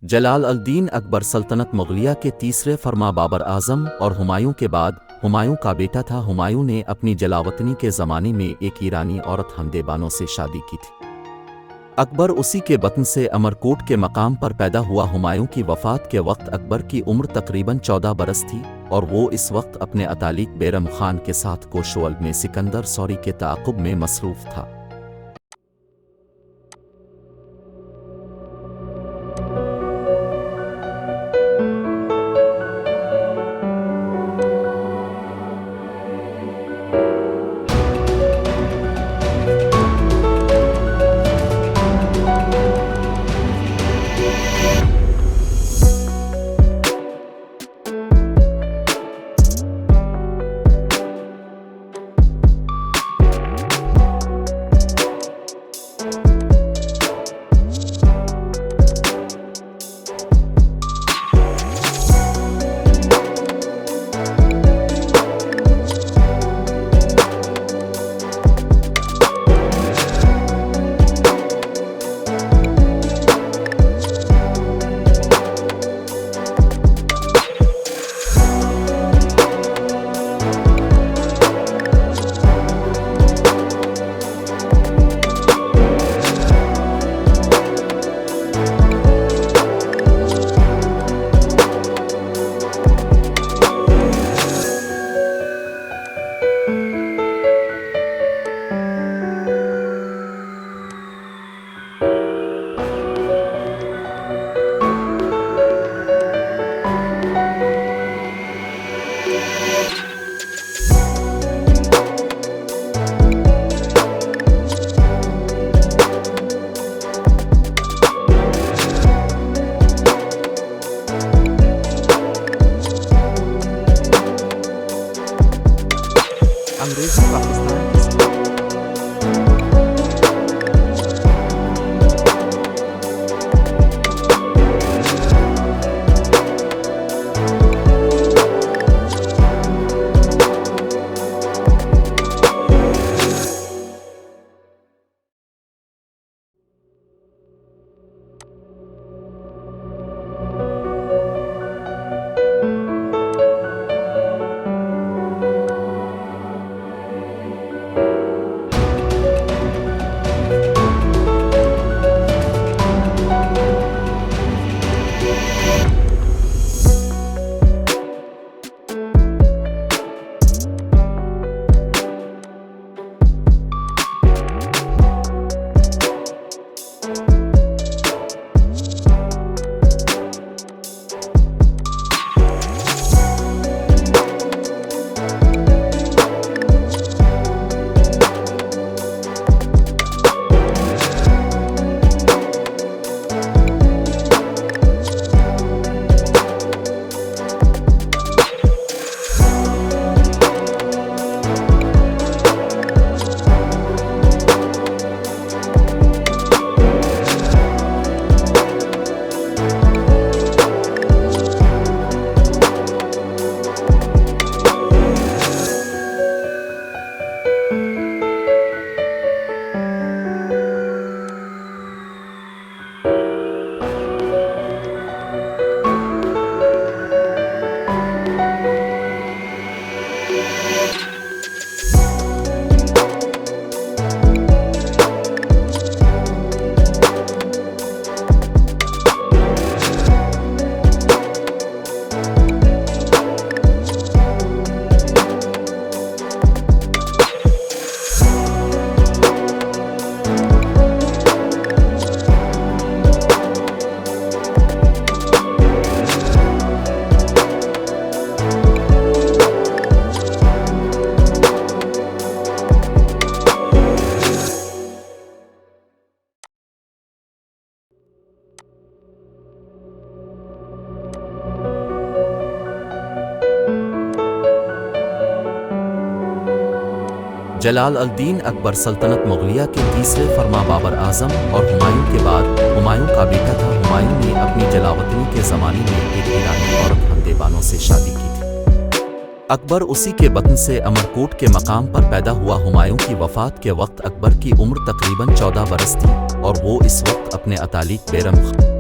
जलाल al-Din Akbar सल्तनत मुग़लिया के तीसरे फरमा बाबर आज़म और हुमायूं के बाद हुमायूं का बेटा था। हुमायूं ने अपनी जलावतनी के ज़माने में एक ईरानी औरत हमदे बानो से शादी की थी। अकबर उसी के बतन से अमरकोट के मकाम पर पैदा हुआ। हुमायूं की वफ़ात के वक्त अकबर की उम्र तकरीबन 14 बरस थी और वो इस वक्त अपने अतालिक बैरम खान के साथ कोशोल में सिकंदर सौरी के ताक़ुब में मसरूफ़ था। अंग्रेजी पाकिस्तान की जलाल अल-दीन अकबर सल्तनत मुग़लिया के तीसरे फरमा बाबर आज़म और हुमायूं के बाद हुमायूं का बेटा था। हुमायूं ने अपनी जलावतनी के ज़माने में एक ईरानी औरत हमदे बानो से शादी की थी। अकबर उसी के बतन से अमरकोट के मकाम पर पैदा हुआ। हुमायूं की वफ़ात के वक्त अकबर की उम्र तकरीबन 14 बरस थी और वो इस वक्त अपने अतालिक बैरम